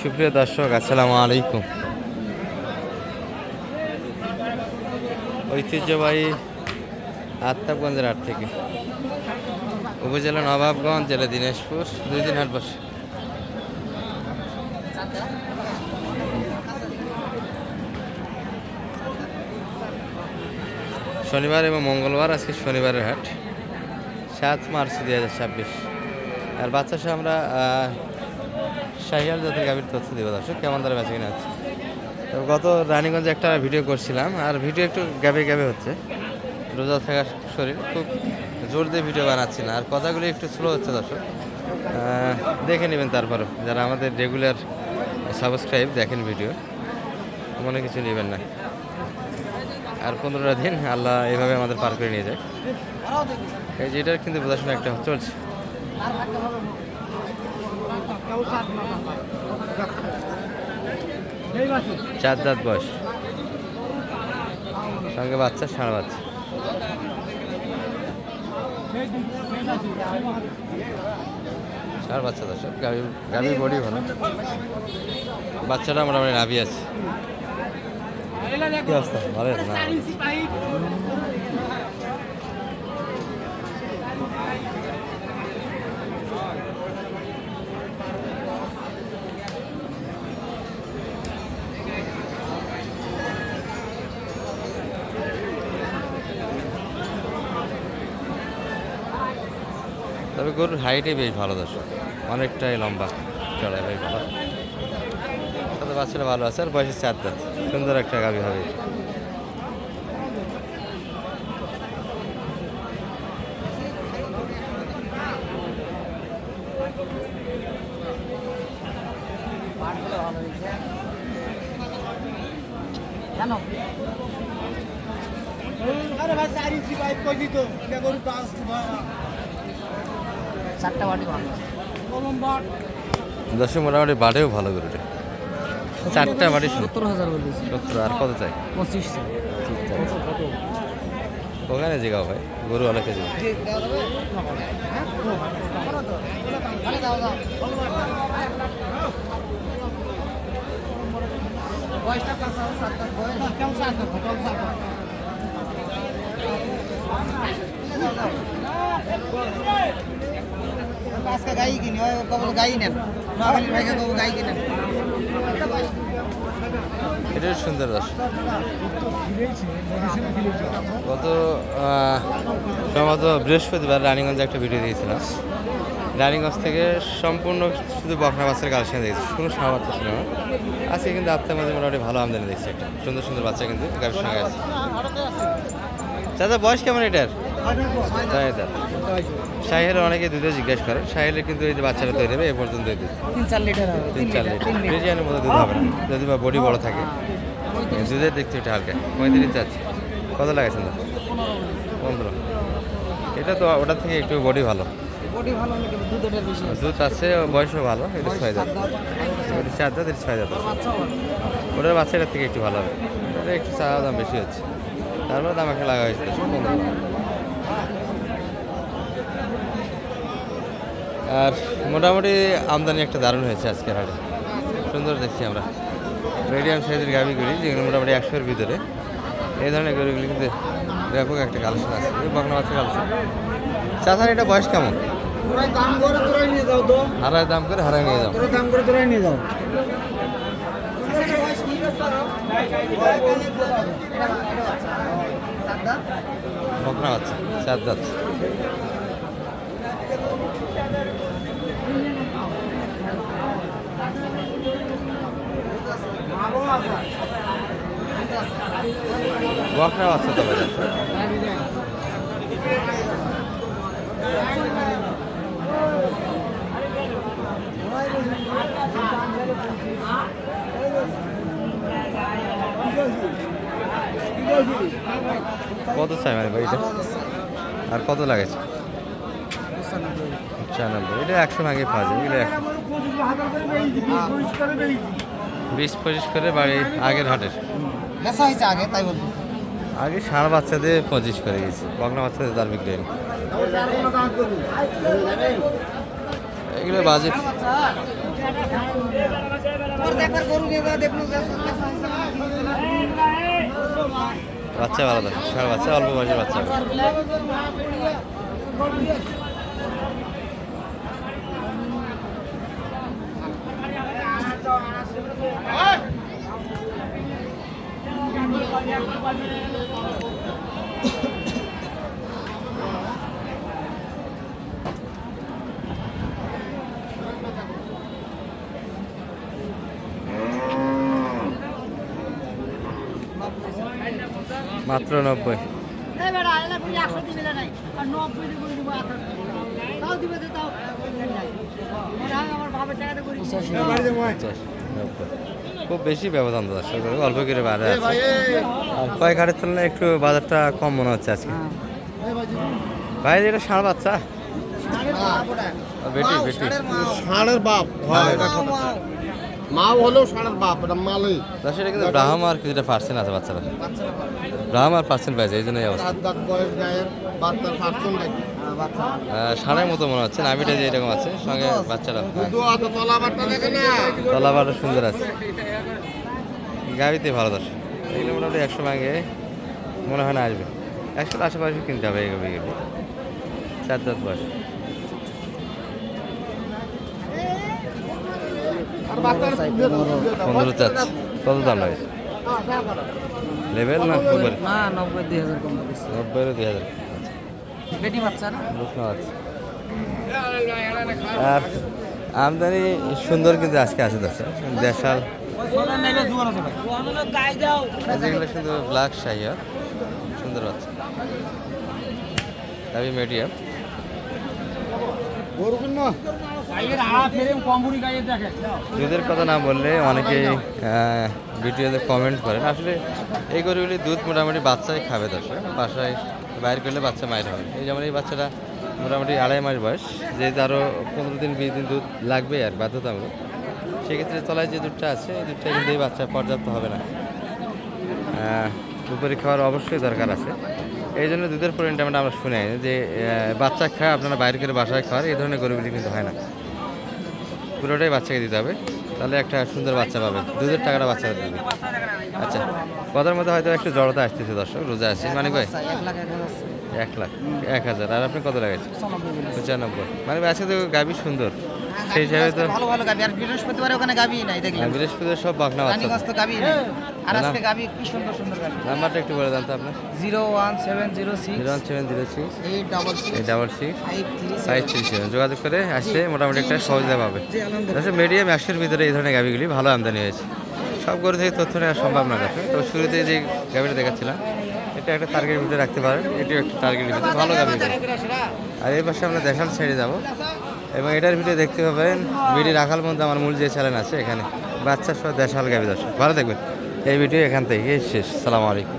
সুপ্রিয় দর্শক, আসসালামু আলাইকুম। ঐতিহ্যবাহী আত্মাবগঞ্জের হাট থেকে, উপজেলা নবাবগঞ্জ, জেলা দিনাজপুর, 2 দিন হাট বসে। শনিবার এবং মঙ্গলবার, আজকে শনিবারের হাট, 7 মার্চ 2026। আর বাচ্চা সহ আমরা শাহিয়াল জাতের গাভীর তথ্য দেবো দর্শক, কেমন দ্বারা বেঁচে কিনা আছে। তো গত রানীগঞ্জে একটা ভিডিও করছিলাম, আর ভিডিও একটু গ্যাবে গ্যাবে হচ্ছে, রোজা থাকার শরীর, খুব জোর দিয়ে ভিডিও বানাচ্ছি না, আর কথাগুলি একটু স্লো হচ্ছে দর্শক, দেখে নেবেন। তারপরও যারা আমাদের রেগুলার সাবস্ক্রাইব দেখেন ভিডিও, মনে কিছু নেবেন না। আর 15টা দিন আল্লাহ এভাবে আমাদের পার করে নিয়ে যায়। এই যে এটার কিন্তু বোঝাশোনা একটা চলছে। চার দাঁত বয়স, সঙ্গে বাচ্চা, ষাঁড় বাচ্চা। ষাঁড় বাচ্চা দর্শক, গাভীর বডি ভালো, বাচ্চাটা মোটামুটি নাভি আছে। কি অবস্থা, ভালো না? তবে গরুর হাইটে বেশ ভালো দর্শক, অনেকটাই লম্বা চড়াই, বেশ ভালো। তবে বাচ্চাটা ভালো আছে, আর বয়সে 4 দাঁত, সুন্দর একটা গাভী হবে। দর্শক মোটামুটি বাড়েও ভালো গরুটা, 4টা বাড়ি 70,000। আর কত চাই? 25। ওখানে জিগাও ভাই, গরু অনেকে জিগাও। গাই কিনি, গাই নেন, গাই কিনেন। এটা সুন্দর দর্শক। গত সম্ভবত বৃহস্পতিবার রানীগঞ্জে একটা ভিডিও দিয়েছিলাম। রানীগঞ্জ থেকে সম্পূর্ণ শুধু বকনা বাচ্চার কালেকশন দিয়েছি, কোনো ষাঁড় বাচ্চা ছিল না। আজকে কিন্তু আত্মার মাঝে মোটামুটি ভালো আমদানি দেখছি, একটা সুন্দর সুন্দর বাচ্চা কিন্তু গাড়ির সঙ্গে আছে। চাচা বয়স কেমন এটার? শাহির অনেকে দুধে জিজ্ঞেস করে, শাহিরের কিন্তু এই যে বাচ্চারা তৈরি হবে এ পর্যন্ত দুধ 3-4 লিটার হবে। 3-4 লিটার ফ্রিজিয়ানের মধ্যে দুধ হবে না, যদি বা বডি বড় থাকে। দুধের দেখতে একটু হালকা, 35 চাচ্ছে। কত লাগাইছেন? 15। এটা তো ওটার থেকে একটু বডি ভালো, দুধ আছে, বয়সও ভালো। এটা 6 দাঁত, এটা 4 দাঁত, এটা 6 দাঁত। ওটার বাচ্চাটার থেকে একটু ভালো হবে, এটা একটু চাওয়া দাম বেশি হচ্ছে, তারপরে দাম একটা লাগা হয়েছে 15। আর মোটামুটি আমদানি একটা দারুণ হয়েছে আজকের হাটে, সুন্দর দেখছি আমরা। মিডিয়াম সাইজের গাভিগুলি, যেগুলো মোটামুটি 100-এর ভিতরে, এই ধরনের গরুগুলি কিন্তু ব্যাপক একটা কালেকশন আছে, বকনা বাচ্চা কালেকশন। চাচার এটা বয়স কেমন? হারায় দাম করে হারায় নিয়ে যাও, বকনা বাচ্চা, 4 দাঁত। বকনা বাচ্চা তবে কত চাই মানে ভাই এটা? আর কত লাগেছে? 95। এটা 100 ভাগে পাওয়া যাবে, এটা 20-25 করে বাড়ি আগের হাটের। আগে ষাঁড় বাচ্চাদের 25 করে গেছে, বকনা বাচ্চাদের তার বিক্রি হয়নি। এগুলো বাজেট বাচ্চা ভালো দর্শক, ষাঁড় বাচ্চা, অল্প বয়সের বাচ্চা। মাত্র 90। খুব বেশি ব্যবধান দর্শক, অল্প করে বাড়ে আছে। আর কয়েক হাটের তুলনায় একটু বাজারটা কম মনে হচ্ছে আজকে। ভাই এটা ষাঁড় বাচ্চা, বেটি বেটি ষাঁড়ের বাপ হয় এটা মা হলেও ষাঁড়ের বাপ, এটা মালই। দর্শক এটা কিন্তু ব্রাহ্ম আর কিছুটা পার্সেন্ট আছে বাচ্চারা, ব্রাহ্ম আর পার্সেন্ট পাইছে, এই জন্যই অবস্থা। 7 দাঁত বয়স গায়ের বাচ্চার পার্সেন্ট নাকি ষাঁড়ের মতো মনে হচ্ছে, নাভিটা যে এরকম আছে, সঙ্গে বাচ্চারা দুধ অত তলাবারটা দেখে না। তলাবারও সুন্দর আছে, গাড়িতে ভালো দর্শক। এগুলো মোটামুটি 100 ভাঙে মনে হয় না আসবে, 100 আশেপাশে কিনতে হবে এগুলো। 4 দাঁত বয়স। আর বাচ্চার 15 চাচ্ছে, কত দাম লাগে লেভেল না উপরে? না 90 2000 কম দিছে 90 2000। বেটি বাচ্চা না বুঝতে পারছি। আর আমদানি সুন্দর কিন্তু আজকে আছে দর্শক, দেশাল যেগুলো শুধু ব্ল্যাক শাইয়ার, সুন্দর বাচ্চা, তবে মিডিয়াম। গরু কিন্ন দুধের কথা না বললে অনেকেই ভিডিওতে কমেন্ট করেন, আসলে এই গরুগুলি দুধ মোটামুটি বাচ্চাই খাবে দর্শক, বাসায় বাইর করলে বাচ্চা মায়ের হবে। এই যেমন এই বাচ্চাটা মোটামুটি 2.5 মাস বয়স, যেহেতু আরও 15 দিন 20 দিন দুধ লাগবে আর বাধ্যতামূলক, সেক্ষেত্রে তলায় যে দুধটা আছে এই দুধটা কিন্তু এই বাচ্চা পর্যাপ্ত হবে না, উপরে খাওয়ার অবশ্যই দরকার আছে। এই জন্য দুধের পরিমাণটা আমরা শুনে যে বাচ্চা খায় আপনারা বাইরে করে বাসায় খাওয়ার, এই ধরনের গরুগুলি কিন্তু হয় না, পুরোটাই বাচ্চাকে দিতে হবে, তাহলে একটা সুন্দর বাচ্চা পাবে, দুধের টাকাটা বাচ্চারা দেবে। আচ্ছা, কথার মধ্যে হয়তো একটু জড়তা আসতেছে দর্শক, রোজা আছে মানে কয় 1 লাখ 1,000। আর আপনি কত লাগাইছেন? 95। মানে আজকে তো গাভী সুন্দর, সেই হিসাবে তো ভালো ভালো গাবি। আর বৃহস্পতিবার ওখানে গাবি নাই দেখলাম, বৃহস্পতিবার সব বাকনা বাচ্চা। রানীগঞ্জ তো গাবি নাই, আর আজকে গাবি কি সুন্দর সুন্দর গাবি। নাম্বারটা একটু বলে দেন তো আপনার। 01706 01706 866 866 537 537 যোগাযোগ করে আসলে মোটামুটি একটা সহজে পাবে। আচ্ছা, মিডিয়াম 100-এর ভিতরে এই ধরনের গাভিগুলি ভালো আমদানি হয়েছে। সব গরু থেকে তথ্য নেওয়া সম্ভব না কাছে, তো শুরুতে যে গাভিটা দেখাচ্ছিলাম এটা একটা টার্গেটের ভিতরে রাখতে পারেন, এটিও একটা টার্গেটের ভিতরে ভালো গাভি। আর এই পাশে আমরা দেখান ছেড়ে যাব, এবং এটার ভিতরে দেখতে পাবেন বিডি রাখাল মধ্যে আমার মূল যে চ্যানেল আছে, এখানে বাচ্চার সহ দেশাল গাভি দর্শক। ভালো থাকবেন। এই ভিডিও এখান থেকে শেষ। সালামু আলাইকুম।